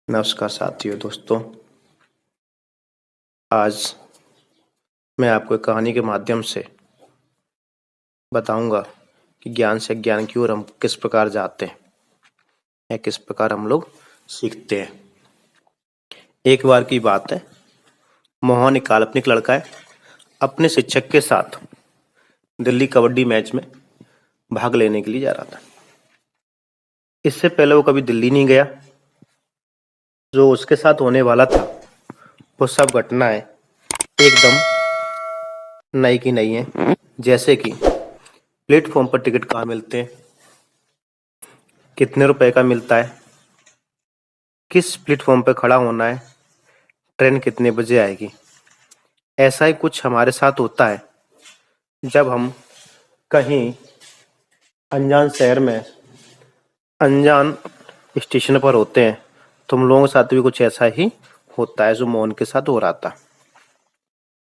नमस्कार साथियों दोस्तों। आज मैं आपको एक कहानी के माध्यम से बताऊंगा कि ज्ञान से अज्ञान की ओर हम किस प्रकार जाते हैं या किस प्रकार हम लोग सीखते हैं। एक बार की बात है, मोहन एक काल्पनिक लड़का है, अपने शिक्षक के साथ दिल्ली कबड्डी मैच में भाग लेने के लिए जा रहा था। इससे पहले वो कभी दिल्ली नहीं गया। जो उसके साथ होने वाला था वो सब घटनाएं एकदम नई की नई है। जैसे कि प्लेटफॉर्म पर टिकट कहाँ मिलते हैं, कितने रुपए का मिलता है, किस प्लेटफॉर्म पर खड़ा होना है, ट्रेन कितने बजे आएगी। ऐसा ही कुछ हमारे साथ होता है जब हम कहीं अनजान शहर में अनजान स्टेशन पर होते हैं। तो हम लोगों के साथ भी कुछ ऐसा ही होता है जो मोहन के साथ हो रहा था।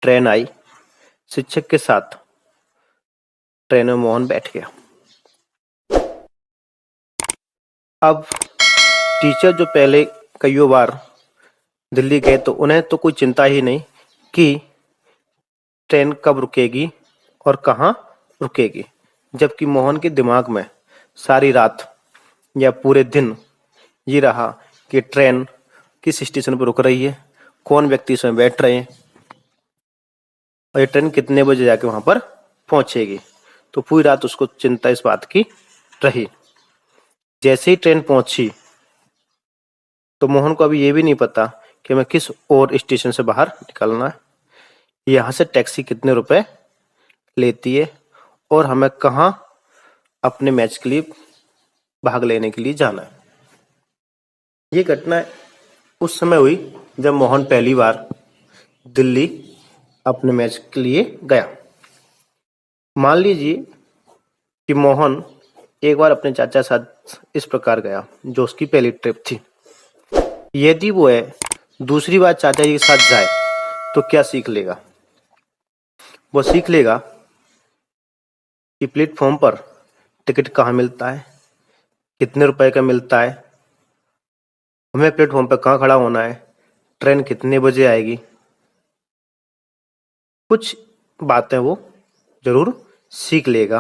ट्रेन आई, शिक्षक के साथ ट्रेन में मोहन बैठ गया। अब टीचर जो पहले कई बार दिल्ली गए तो उन्हें तो कोई चिंता ही नहीं कि ट्रेन कब रुकेगी और कहाँ रुकेगी, जबकि मोहन के दिमाग में सारी रात या पूरे दिन ये रहा कि ट्रेन किस स्टेशन पर रुक रही है, कौन व्यक्ति इसमें बैठ रहे हैं और ये ट्रेन कितने बजे जाके वहां पर पहुंचेगी। तो पूरी रात उसको चिंता इस बात की रही। जैसे ही ट्रेन पहुंची तो मोहन को अभी ये भी नहीं पता कि मैं किस और स्टेशन से बाहर निकलना है, यहाँ से टैक्सी कितने रुपए लेती है और हमें कहाँ अपने मैच के लिए भाग लेने के लिए जाना है। ये घटना उस समय हुई जब मोहन पहली बार दिल्ली अपने मैच के लिए गया। मान लीजिए कि मोहन एक बार अपने चाचा के साथ इस प्रकार गया, जो उसकी पहली ट्रिप थी। यदि वो है दूसरी बार चाचा जी के साथ जाए तो क्या सीख लेगा? वो सीख लेगा कि प्लेटफॉर्म पर टिकट कहाँ मिलता है, कितने रुपए का मिलता है, हमें प्लेटफॉर्म पर कहाँ खड़ा होना है, ट्रेन कितने बजे आएगी। कुछ बातें वो जरूर सीख लेगा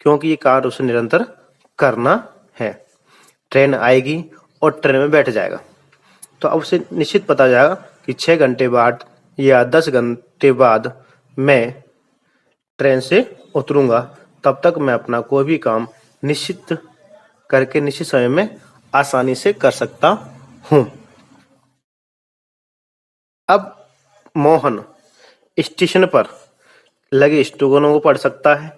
क्योंकि ये कार्य उसे निरंतर करना है। ट्रेन आएगी और ट्रेन में बैठ जाएगा तो अब उसे निश्चित पता जाएगा कि 6 घंटे बाद या 10 घंटे बाद मैं ट्रेन से उतरूंगा। तब तक मैं अपना कोई भी काम निश्चित करके निश्चित समय में आसानी से कर सकता हूं। अब मोहन स्टेशन पर लगे स्टोगनों को पढ़ सकता है,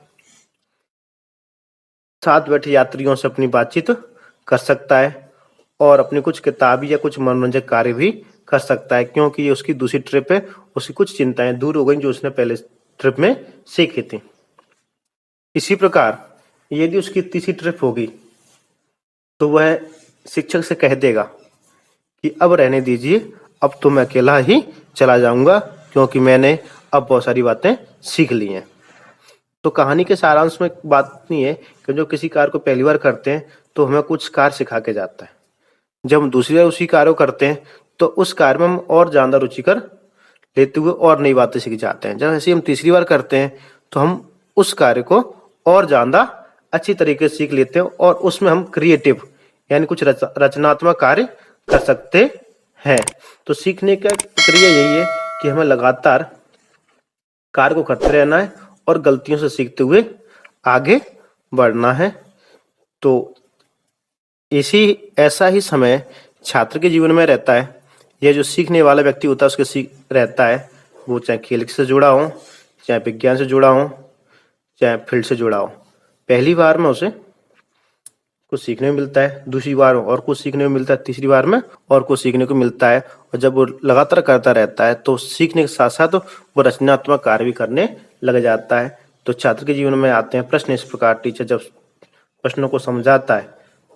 साथ बैठे यात्रियों से अपनी बातचीत कर सकता है और अपनी कुछ किताबी या कुछ मनोरंजक कार्य भी कर सकता है, क्योंकि ये उसकी दूसरी ट्रिप है। उसकी कुछ चिंताएं दूर हो गई जो उसने पहले ट्रिप में सीखी थी। इसी प्रकार यदि उसकी तीसरी ट्रिप होगी तो वह शिक्षक से कह देगा कि अब रहने दीजिए, अब तो मैं अकेला ही चला जाऊंगा क्योंकि मैंने अब बहुत सारी बातें सीख ली हैं। तो कहानी के सारांश में बात नहीं है कि जो किसी कार्य को पहली बार करते हैं तो हमें कुछ कार्य सिखा के जाता है। जब हम दूसरी बार उसी कार्य को करते हैं तो उस कार्य में हम और ज्यादा रुचिकर लेते हुए और नई बातें सीख जाते हैं। जब ऐसे हम तीसरी बार करते हैं तो हम उस कार्य को और ज्यादा अच्छी तरीके से सीख लेते हैं और उसमें हम क्रिएटिव यानी कुछ रचनात्मक कार्य कर सकते हैं। तो सीखने का प्रक्रिया यही है कि हमें लगातार कार्य को करते रहना है और गलतियों से सीखते हुए आगे बढ़ना है। तो ऐसा ही समय छात्र के जीवन में रहता है। यह जो सीखने वाला व्यक्ति होता है उसके सीख रहता है, वो चाहे खेल से जुड़ा हो, चाहे विज्ञान से जुड़ा हो, चाहे फील्ड से जुड़ा हो। पहली बार में उसे कुछ सीखने को मिलता है, दूसरी बार और कुछ सीखने को मिलता है, तीसरी बार में और कुछ सीखने को मिलता है। और जब वो लगातार करता रहता है तो सीखने के साथ साथ वो रचनात्मक कार्य भी करने लग जाता है। तो छात्र के जीवन में आते हैं प्रश्न इस प्रकार। टीचर जब प्रश्नों को समझाता है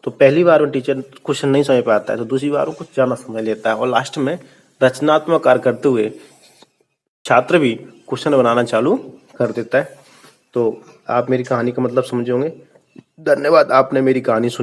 तो पहली बार में टीचर कुछ नहीं समझ पाता है तो दूसरी बार वो कुछ ज्यादा समझ लेता है और लास्ट में रचनात्मक कार्य करते हुए छात्र भी क्वेश्चन बनाना चालू कर देता है। तो आप मेरी कहानी का मतलब समझे होंगे। धन्यवाद, आपने मेरी कहानी सुनी।